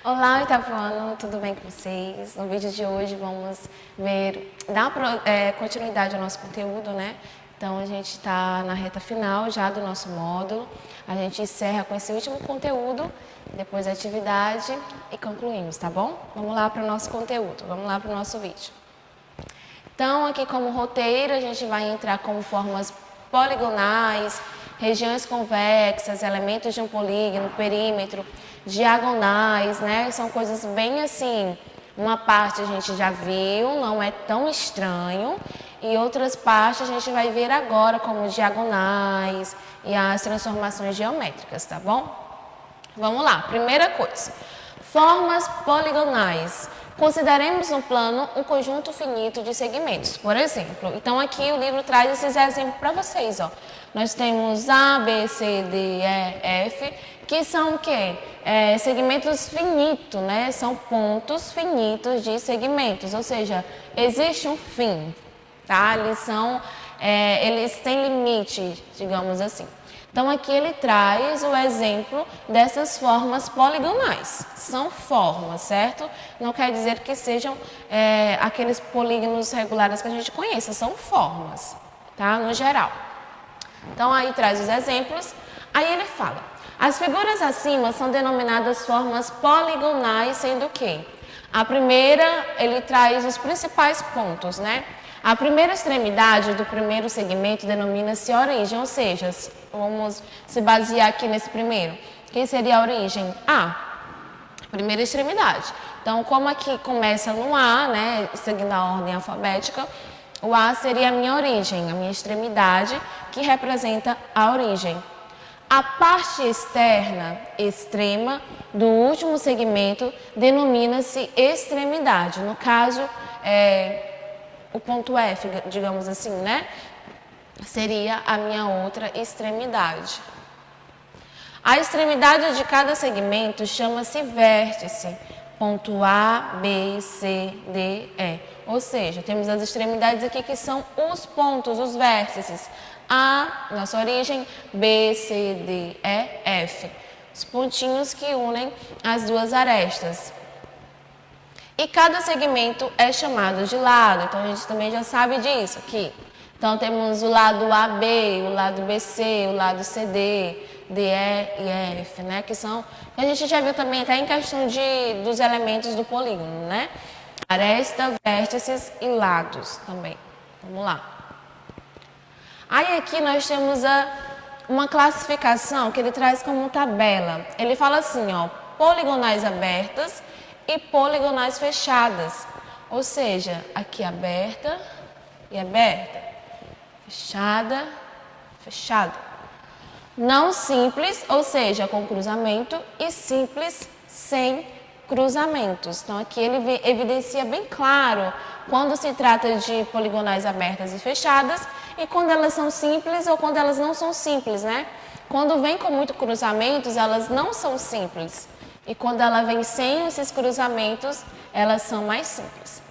Olá, Itapuano, tudo bem com vocês? No vídeo de hoje vamos dar continuidade ao nosso conteúdo, né? Então a gente está na reta final já do nosso módulo. A gente encerra com esse último conteúdo, depois a atividade e concluímos, tá bom? Vamos lá para o nosso conteúdo, vamos lá para o nosso vídeo. Então, aqui como roteiro, a gente vai entrar como formas poligonais, regiões convexas, elementos de um polígono, perímetro, diagonais, né? São coisas bem assim, uma parte a gente já viu, não é tão estranho, e outras partes a gente vai ver agora como diagonais e as transformações geométricas, tá bom? Vamos lá, primeira coisa, formas poligonais. Consideremos no plano um conjunto finito de segmentos, por exemplo. Então, aqui o livro traz esses exemplos para vocês, ó. Nós temos A, B, C, D, E, F, que são o quê? Segmentos finitos, né? São pontos finitos de segmentos, ou seja, existe um fim, tá? Eles têm limite, digamos assim. Então, aqui ele traz o exemplo dessas formas poligonais. São formas, certo? Não quer dizer que sejam aqueles polígonos regulares que a gente conhece, são formas, tá? No geral. Então, aí traz os exemplos. Aí ele fala, as figuras acima são denominadas formas poligonais, sendo que a primeira, ele traz os principais pontos, né? A primeira extremidade do primeiro segmento denomina-se origem, ou seja, vamos se basear aqui nesse primeiro. Quem seria a origem? A, primeira extremidade. Então, como aqui começa no A, né, seguindo a ordem alfabética, o A seria a minha origem, a minha extremidade, que representa a origem. A parte externa, extrema, do último segmento denomina-se extremidade. No caso, o ponto F, digamos assim, né? Seria a minha outra extremidade. A extremidade de cada segmento chama-se vértice. Ponto A, B, C, D, E. Ou seja, temos as extremidades aqui que são os pontos, os vértices. A, nossa origem, B, C, D, E, F. Os pontinhos que unem as duas arestas. E cada segmento é chamado de lado, então a gente também já sabe disso aqui. Então temos o lado AB, o lado BC, o lado CD, DE e F, né? Que são, a gente já viu também até em questão dos elementos do polígono, né? Aresta, vértices e lados também. Vamos lá. Aí aqui nós temos uma classificação que ele traz como tabela. Ele fala assim, ó, poligonais abertas e poligonais fechadas, ou seja, aqui aberta e aberta, fechada, fechada. Não simples, ou seja, com cruzamento, e simples sem cruzamentos. Então aqui ele evidencia bem claro quando se trata de poligonais abertas e fechadas e quando elas são simples ou quando elas não são simples, né? Quando vem com muito cruzamentos, elas não são simples. E quando ela vem sem esses cruzamentos, elas são mais simples.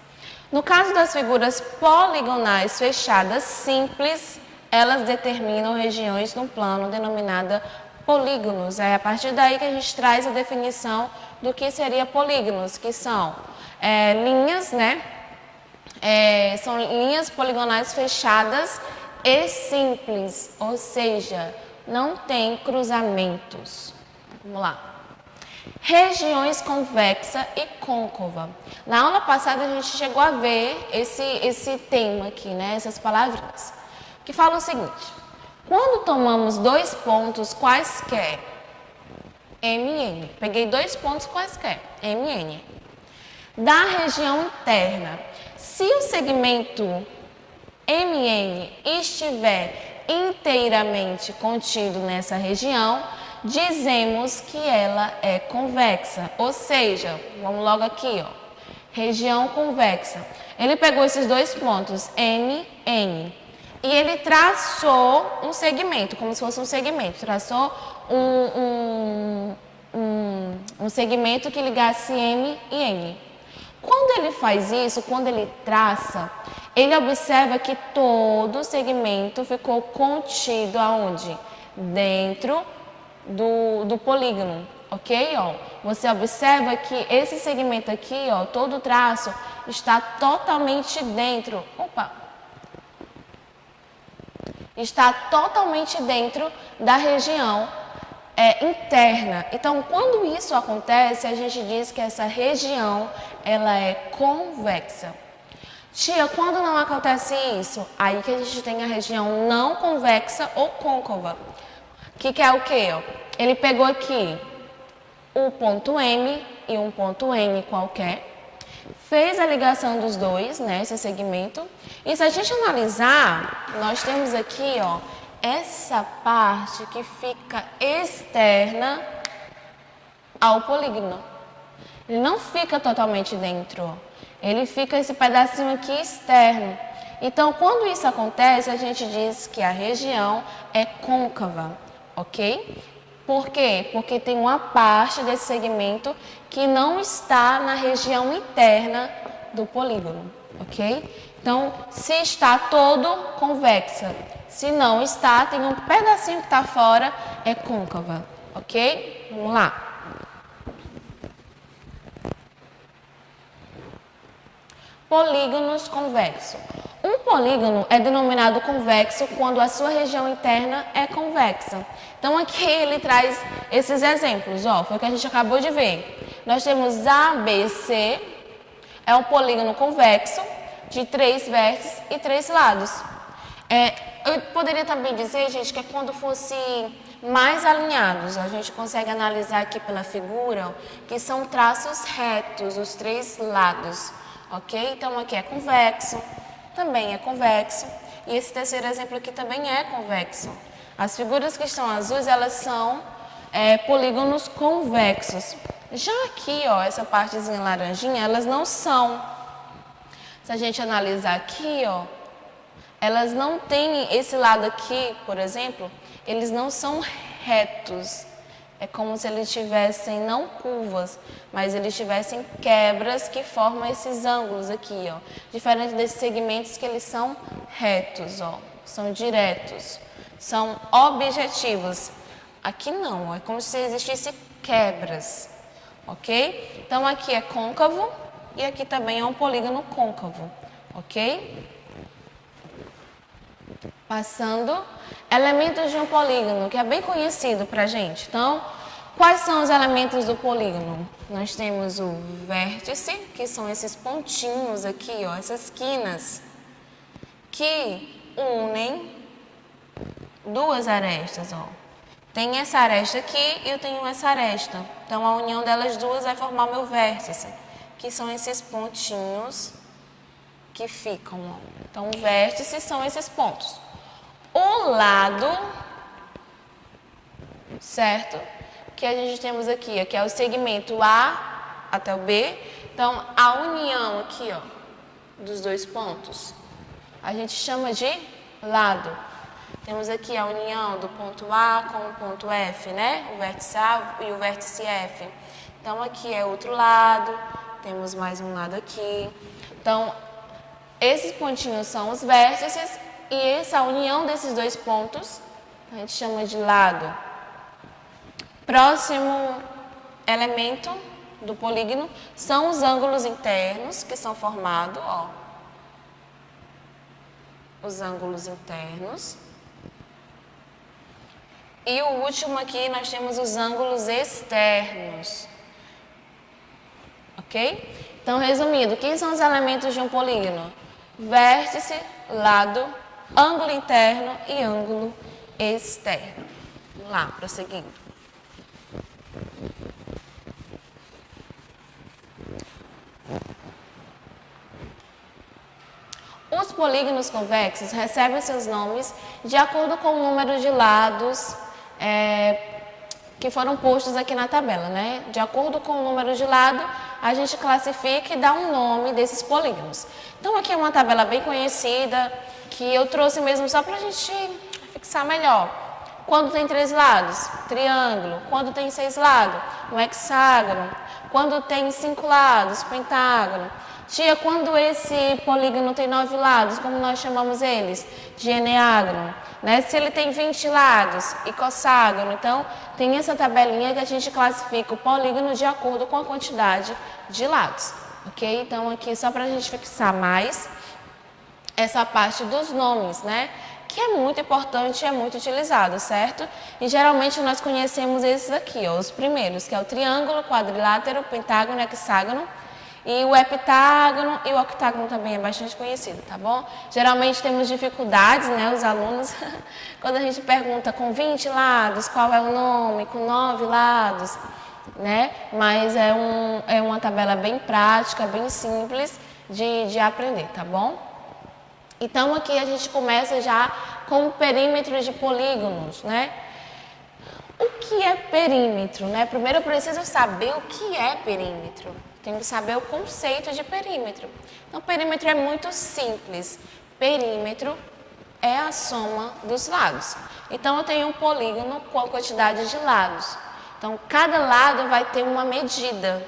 No caso das figuras poligonais fechadas simples, elas determinam regiões no plano denominada polígonos. É a partir daí que a gente traz a definição do que seria polígonos, que são linhas, né? São linhas poligonais fechadas e simples, ou seja, não tem cruzamentos. Vamos lá. Regiões convexa e côncava. Na aula passada a gente chegou a ver esse tema aqui, né? Essas palavrinhas, que falam o seguinte: quando tomamos dois pontos quaisquer, MN, peguei dois pontos quaisquer, MN, da região interna, se o segmento MN estiver inteiramente contido nessa região, dizemos que ela é convexa, ou seja, vamos logo aqui, ó, região convexa. Ele pegou esses dois pontos, M, N, e ele traçou um segmento, como se fosse um segmento, traçou um segmento que ligasse M e N. Quando ele faz isso, quando ele traça, ele observa que todo o segmento ficou contido aonde? Dentro do polígono. ok? Ó, você observa que esse segmento aqui, ó, todo o traço está totalmente dentro. Está totalmente dentro da região interna. Então, quando isso acontece, a gente diz que essa região ela é convexa. Tia, quando não acontece isso? Aí que a gente tem a região não convexa ou côncava. Que é o quê? Ele pegou aqui o ponto M e um ponto N qualquer, fez a ligação dos dois, né, esse segmento. E se a gente analisar, nós temos aqui, ó, essa parte que fica externa ao polígono. Ele não fica totalmente dentro, ó. Ele fica esse pedacinho aqui externo. Então, quando isso acontece, a gente diz que a região é côncava, ok? Por quê? Porque tem uma parte desse segmento que não está na região interna do polígono, ok? Então, se está todo, convexa. Se não está, tem um pedacinho que está fora, é côncava, ok? Vamos lá. Polígonos convexos. Um polígono é denominado convexo quando a sua região interna é convexa. Então, aqui ele traz esses exemplos, ó, foi o que a gente acabou de ver. Nós temos ABC, é um polígono convexo de 3 vértices e 3 lados. Eu poderia também dizer, gente, que é quando fosse mais alinhados. A gente consegue analisar aqui pela figura que são traços retos, os 3 lados, ok? Então, aqui é convexo, também é convexo. E esse terceiro exemplo aqui também é convexo. As figuras que estão azuis, elas são polígonos convexos. Já aqui, ó, essa partezinha laranjinha, elas não são. Se a gente analisar aqui, ó, elas não têm esse lado aqui, por exemplo, eles não são retos. É como se eles tivessem, não curvas, mas eles tivessem quebras que formam esses ângulos aqui, ó. Diferente desses segmentos que eles são retos, ó, são diretos, são objetivos. Aqui não, é como se existissem quebras, ok? Então aqui é côncavo e aqui também é um polígono côncavo, ok? Passando, elementos de um polígono, que é bem conhecido pra gente. Então, quais são os elementos do polígono? Nós temos o vértice, que são esses pontinhos aqui, ó, essas quinas, que unem duas arestas, ó. Tem essa aresta aqui e eu tenho essa aresta. Então, a união delas duas vai formar o meu vértice, que são esses pontinhos que ficam, ó. Então, o vértice são esses pontos. O lado, certo? Que a gente temos aqui, que é o segmento A até o B. Então, a união aqui, ó, dos dois pontos, a gente chama de lado. Temos aqui a união do ponto A com o ponto F, né? O vértice A e o vértice F. Então, aqui é outro lado, temos mais um lado aqui. Então, esses pontinhos são os vértices e essa união desses dois pontos a gente chama de lado. Próximo elemento do polígono são os ângulos internos que são formados, ó. Os ângulos internos. E o último aqui nós temos os ângulos externos. Ok? Então, resumindo, quem são os elementos de um polígono? Vértice, lado, ângulo interno e ângulo externo. Vamos lá, prosseguindo. Os polígonos convexos recebem seus nomes de acordo com o número de lados que foram postos aqui na tabela, né? De acordo com o número de lado, a gente classifica e dá um nome desses polígonos. Então, aqui é uma tabela bem conhecida, que eu trouxe mesmo só para a gente fixar melhor. Quando tem 3 lados, triângulo. Quando tem 6 lados, um hexágono. Quando tem 5 lados, pentágono. Tia, quando esse polígono tem 9 lados, como nós chamamos eles? De eneágono. Né? Se ele tem 20 lados, icosságono. Então, tem essa tabelinha que a gente classifica o polígono de acordo com a quantidade de lados. Ok? Então, aqui só para a gente fixar mais essa parte dos nomes, né? Que é muito importante e é muito utilizado, certo? E geralmente nós conhecemos esses aqui, ó, os primeiros, que é o triângulo, quadrilátero, pentágono, hexágono. E o heptágono e o octágono também é bastante conhecido, tá bom? Geralmente temos dificuldades, né, os alunos, quando a gente pergunta com 20 lados, qual é o nome, com 9 lados, né? Mas é uma tabela bem prática, bem simples de aprender, tá bom? Então, aqui a gente começa já com o perímetro de polígonos, né? O que é perímetro, né? Primeiro eu preciso saber o que é perímetro. Tenho que saber o conceito de perímetro. Então, perímetro é muito simples. Perímetro é a soma dos lados. Então, eu tenho um polígono com a quantidade de lados. Então, cada lado vai ter uma medida,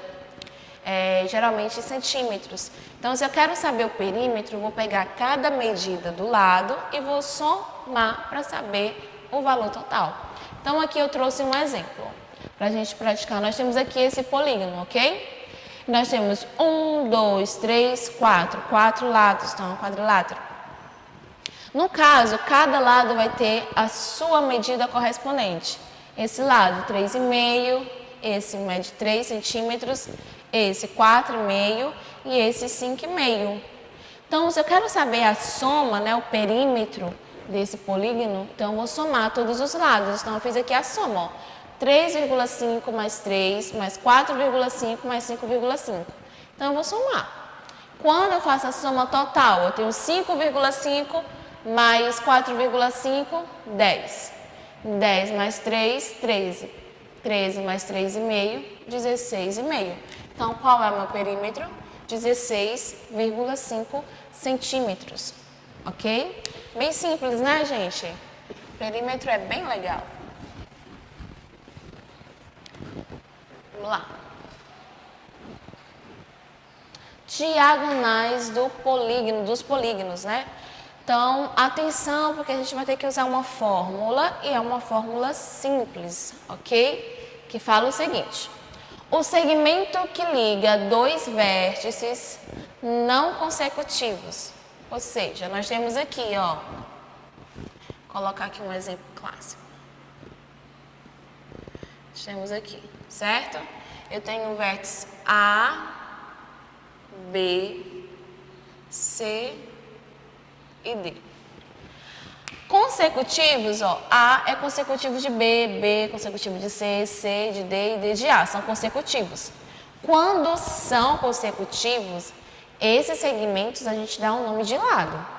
geralmente em centímetros. Então, se eu quero saber o perímetro, eu vou pegar cada medida do lado e vou somar para saber o valor total. Então, aqui eu trouxe um exemplo para a gente praticar. Nós temos aqui esse polígono, ok? Nós temos 1, 2, 3, 4 lados, então é um quadrilátero. No caso, cada lado vai ter a sua medida correspondente. Esse lado, 3,5, esse mede 3 centímetros, esse 4,5 e esse 5,5. Então, se eu quero saber a soma, né, o perímetro desse polígono, então eu vou somar todos os lados. Então, eu fiz aqui a soma, ó. 3,5 mais 3, mais 4,5 mais 5,5. Então, eu vou somar. Quando eu faço a soma total, eu tenho 5,5 mais 4,5, 10. 10 mais 3, 13. 13 mais 3,5, 16,5. Então, qual é o meu perímetro? 16,5 centímetros. Ok? Bem simples, né, gente? Perímetro é bem legal. Vamos lá. Diagonais do polígono, dos polígonos, né? Então, atenção, porque a gente vai ter que usar uma fórmula, e é uma fórmula simples, ok? Que fala o seguinte: o segmento que liga dois vértices não consecutivos. Ou seja, nós temos aqui, ó, vou colocar aqui um exemplo clássico. Temos aqui, certo? Eu tenho o vértice A, B, C e D. Consecutivos, ó, A é consecutivo de B, B é consecutivo de C, C de D e D de A, são consecutivos. Quando são consecutivos, esses segmentos a gente dá um nome de lado.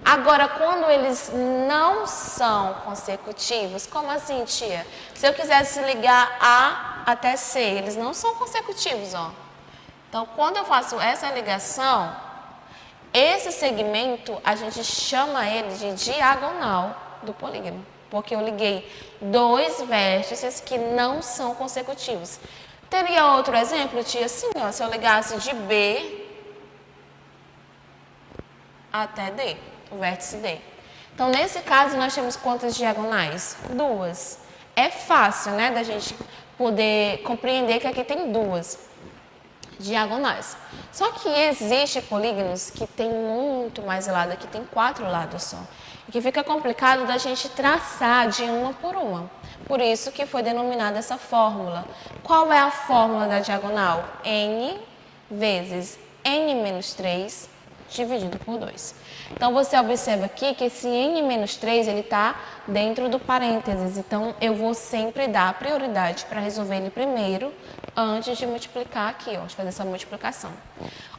Agora, quando eles não são consecutivos, como assim, tia? Se eu quisesse ligar A até C, eles não são consecutivos, ó. Então, quando eu faço essa ligação, esse segmento, a gente chama ele de diagonal do polígono, porque eu liguei dois vértices que não são consecutivos. Teria outro exemplo, tia? Sim, ó, se eu ligasse de B até D, o vértice D. Então, nesse caso, nós temos quantas diagonais? Duas. É fácil, né, da gente poder compreender que aqui tem duas diagonais. Só que existe polígonos que tem muito mais lado, aqui tem 4 lados só. E que fica complicado da gente traçar de uma por uma. Por isso que foi denominada essa fórmula. Qual é a fórmula da diagonal? N vezes N menos 3 dividido por 2. Então, você observa aqui que esse N menos 3, ele está dentro do parênteses. Então, eu vou sempre dar prioridade para resolver ele primeiro, antes de multiplicar aqui, ó, de fazer essa multiplicação.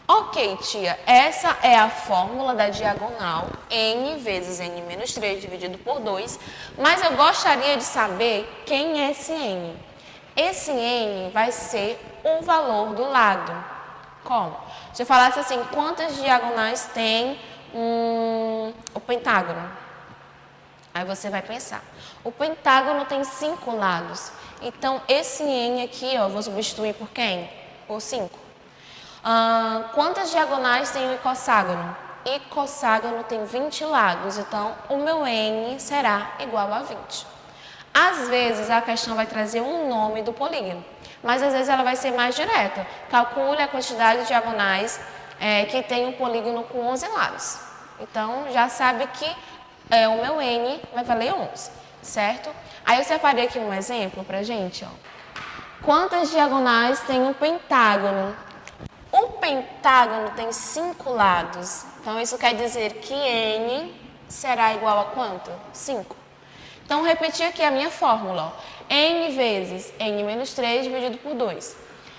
Ok, tia, essa é a fórmula da diagonal, N vezes N menos 3 dividido por 2, mas eu gostaria de saber quem é esse N. Esse N vai ser o valor do lado. Como? Se eu falasse assim, quantas diagonais tem o pentágono? Aí você vai pensar. O pentágono tem 5 lados. Então, esse N aqui, ó, eu vou substituir por quem? Por 5. Quantas diagonais tem o icosságono? Icosságono tem 20 lados, então o meu n será igual a 20. Às vezes a questão vai trazer um nome do polígono, mas às vezes ela vai ser mais direta. Calcule a quantidade de diagonais que tem um polígono com 11 lados. Então já sabe que o meu n vai valer 11, certo? Aí eu separei aqui um exemplo pra gente, ó. Quantas diagonais tem um pentágono? O pentágono tem 5 lados, então isso quer dizer que n será igual a quanto? 5. Então, repetir aqui a minha fórmula, ó. N vezes n menos 3 dividido por 2.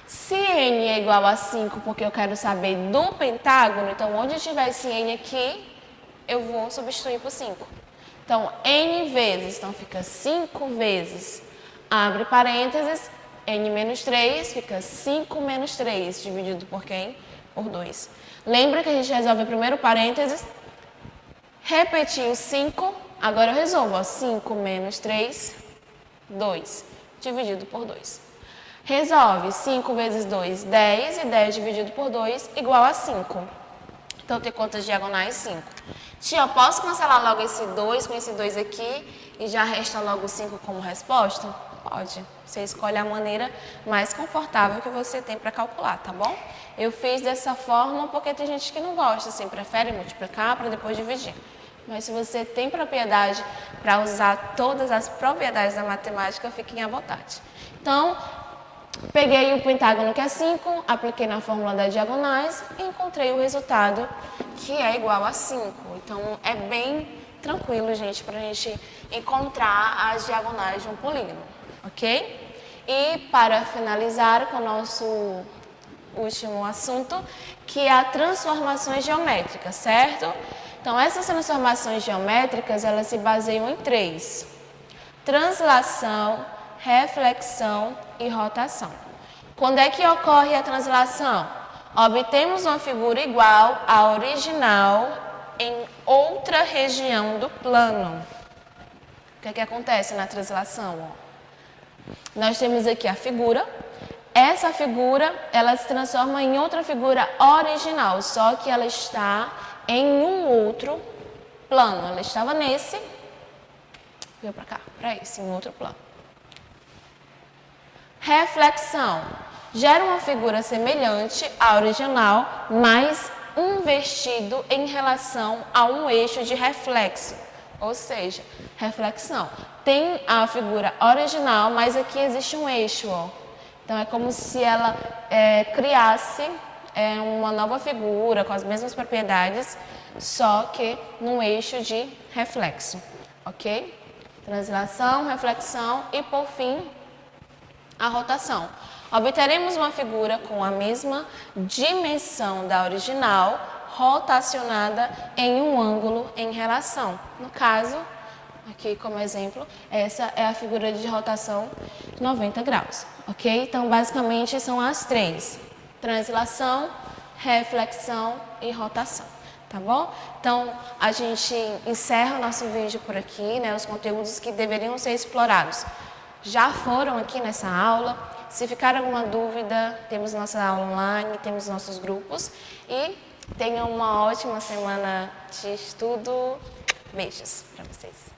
Se n é igual a 5, porque eu quero saber do pentágono, então onde tiver esse n aqui, eu vou substituir por 5. Então, n vezes, então fica 5 vezes, abre parênteses, n menos 3 fica 5 menos 3, dividido por quem? Por 2. Lembra que a gente resolve primeiro parênteses, repetiu 5, agora eu resolvo, ó, 5 menos 3, 2, dividido por 2. Resolve 5 vezes 2, 10, e 10 dividido por 2 igual a 5. Então, tem quantas diagonais? 5. Tia, eu posso cancelar logo esse 2 com esse 2 aqui e já resta logo 5 como resposta? Pode. Você escolhe a maneira mais confortável que você tem para calcular, tá bom? Eu fiz dessa forma porque tem gente que não gosta, assim, prefere multiplicar para depois dividir. Mas se você tem propriedade para usar todas as propriedades da matemática, fiquem à vontade. Então, peguei o pentágono que é 5, apliquei na fórmula das diagonais e encontrei o resultado que é igual a 5. Então, é bem tranquilo, gente, para a gente encontrar as diagonais de um polígono, ok? E para finalizar com o nosso último assunto, que é as transformações geométricas, certo? Então, essas transformações geométricas, elas se baseiam em 3. Translação, reflexão e rotação. Quando é que ocorre a translação? Obtemos uma figura igual à original em outra região do plano. O que é que acontece na translação? Nós temos aqui a figura. Essa figura, ela se transforma em outra figura original, só que ela está em um outro plano. Ela estava nesse, veio para cá, para esse, em outro plano. Reflexão. Gera uma figura semelhante à original, mas invertido em relação a um eixo de reflexo. Ou seja, reflexão. Tem a figura original, mas aqui existe um eixo, ó. Então, é como se ela criasse uma nova figura com as mesmas propriedades, só que num eixo de reflexo, ok? Translação, reflexão e, por fim, a rotação. Obteremos uma figura com a mesma dimensão da original, rotacionada em um ângulo em relação. No caso, aqui como exemplo, essa é a figura de rotação 90 graus, ok? Então, basicamente, são as 3. Translação, reflexão e rotação, tá bom? Então, a gente encerra o nosso vídeo por aqui, né? Os conteúdos que deveriam ser explorados já foram aqui nessa aula. Se ficar alguma dúvida, temos nossa aula online, temos nossos grupos. E tenham uma ótima semana de estudo. Beijos para vocês.